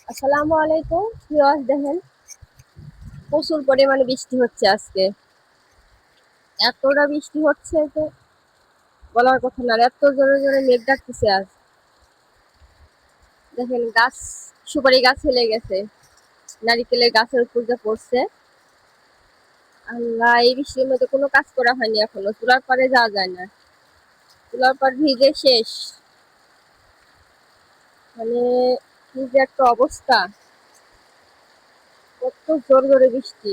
আসসালামু আলাইকুম ভিউয়ার্স, দেখেন প্রচুর পরিমাণে বৃষ্টি হচ্ছে আজকে। এতটা বৃষ্টি হচ্ছে যে বলার কথা না, আর এত জোরে জোরে মেঘ ডাকতেছে। আজ দেখেন গাছ, সুপারি গাছ হেলে গেছে, নারিকেলের গাছের উপর যা পড়ছে। আল্লাহ, এই বৃষ্টির মধ্যে কোনো কাজ করা হয়নি এখনো, চুলার পাড়ে যাওয়া যায় না, চুলার পাড় ভিজে শেষ। মানে কি যে একটা অবস্থা, কত জোর জোরে বৃষ্টি।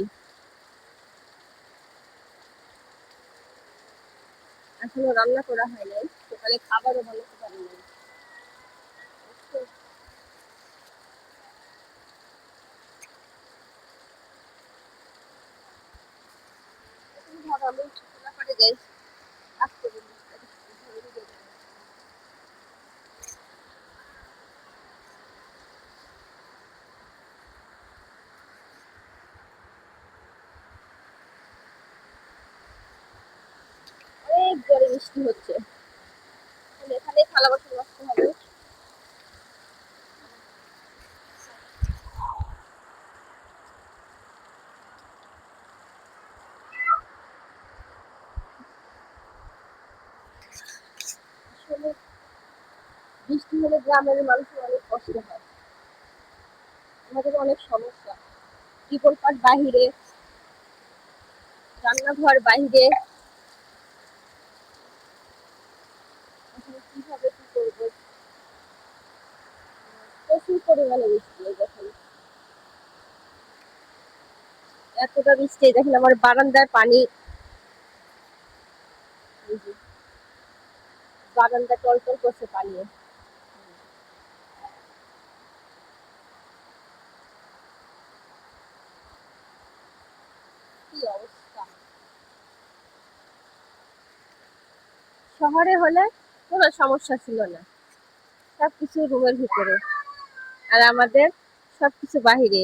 এখনো রান্না করা হয় নাই, সকালে খাবারও বানাতে পারি নাই। ভাবো আমি চুলার পাড়ে যাই, আসতে বলি অনেক জোরে বৃষ্টি হচ্ছে। এখানে থালা বাসন মাজতে হবে। আসলে বৃষ্টি হলে গ্রামের মানুষের অনেক কষ্ট হয়, আমাদের অনেক সমস্যা। টিপল পাট বাহিরে, রান্নাঘর বাহিরে, আসলে কিভাবে কি করবো। প্রচুর পরিমাণে বৃষ্টি, এই দেখেন এতটা বৃষ্টি। এই দেখেন আমার বারান্দায় পানি, এই যে বারান্দা টলটল করছে পানি। কি অবস্থা! শহরে হলে কোনো সমস্যা ছিল না, সবকিছু রুমের ভিতরে, আর আমাদের সবকিছু বাহিরে।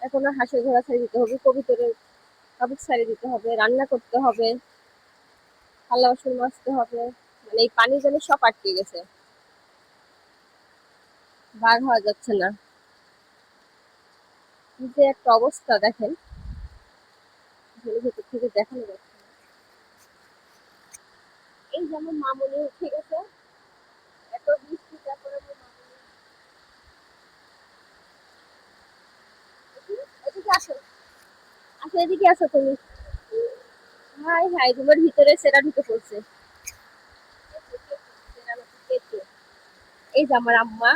এখনো হাঁসের ঘোড়া ছাড়িয়ে দিতে হবে, কবিতরের কাপড় ছাড়িয়ে দিতে হবে, রান্না করতে হবে, থালা বাসন মাজতে হবে। মানে এই পানি জন্য সব আটকে গেছে, বার হওয়া যাচ্ছে না। কি যে একটা অবস্থা দেখেন, ঘরের ভেতর থেকে দেখানো যাচ্ছে না। এই যেমন মামুনি উঠে গেছে, এত বৃষ্টি, তারপরে আমার মামুনি। এদিকে আসো, আসো এদিকে আসো তুমি। হাই হাই, তোমার ভিতরে সেরা ঢুকে পড়ছে। সেরা নাকি কেঁচো? এই যে আমার আম্মা,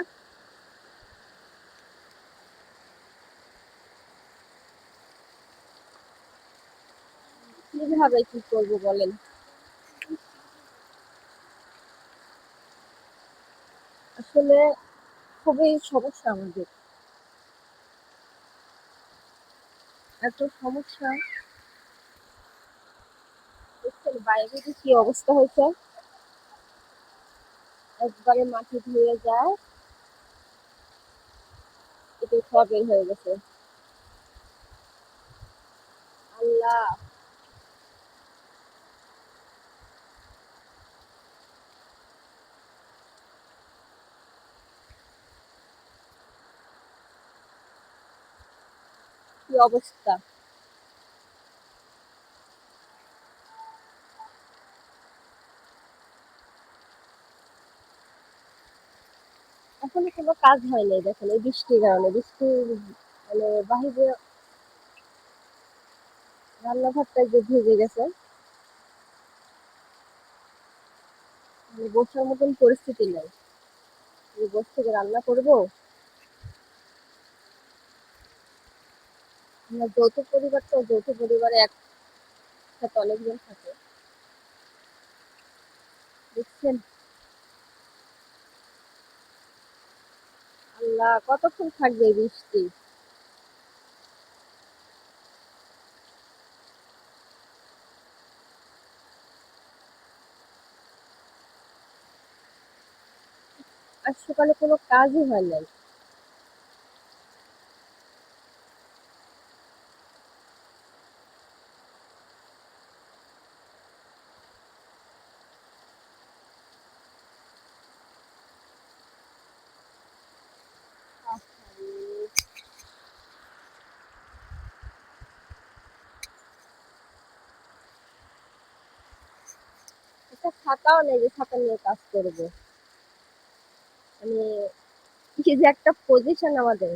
কিভাবে কি করবো বলেন। আসলে খুবই সমস্যা আমাদের, এত সমস্যা। দেখছেন বাইরে যে কি অবস্থা হয়েছে, একবারে মাটি ধুয়ে যায়, এটা সব বের হয়ে গেছে। আল্লাহ, কি অবস্থা! এখনো কোনো কাজ হয় নাই, দেখেন এই বৃষ্টির কারণে। বৃষ্টি মানে বাহিরে রান্নাঘরটা যে ভিজে গেছে, মানে বসার মতন পরিস্থিতি নাই, যে বসে থেকে রান্না করবো। আমরা যৌথ পরিবার, তো যৌথ পরিবারে একসাথে অনেকজন থাকে। দেখছেন, আল্লাহ কতক্ষণ থাকবে এই বৃষ্টি। আর সকালে কোনো কাজই হয় নাই। ছাতাও নেই যে ছাতা নিয়ে কাজ করবো। মানে কি যে একটা পজিশন আমাদের।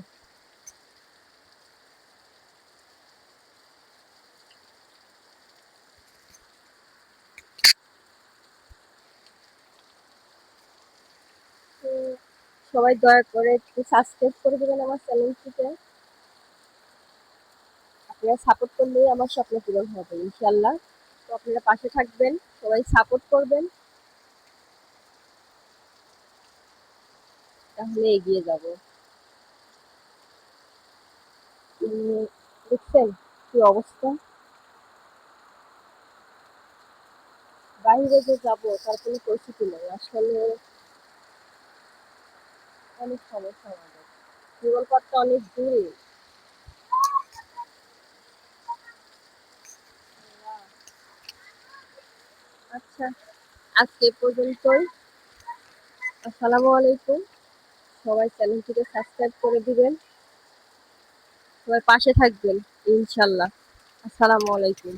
তো সবাই দয়া করে একটু সাবস্ক্রাইব করে দিবেন আমার চ্যানেলটিতে। আপনারা সাপোর্ট করলেই আমার স্বপ্ন পূরণ হবে ইনশাল্লাহ। তো আপনারা পাশে থাকবেন, সবাই সাপোর্ট করবেন, তাহলে এগিয়ে যাব। দেখছেন কি অবস্থা, বাইরে যে যাব তার কোনো পরিস্থিতি নেই আসলে। অনেক সমস্যা আমাদের, জীবনপথটা অনেক দূরে। আচ্ছা, আজকে এ পর্যন্তই। আসসালামু আলাইকুম। সবাই চ্যানেলটিকে সাবস্ক্রাইব করে দিবেন, সবাই পাশে থাকবেন ইনশাল্লাহ। আসসালামু আলাইকুম।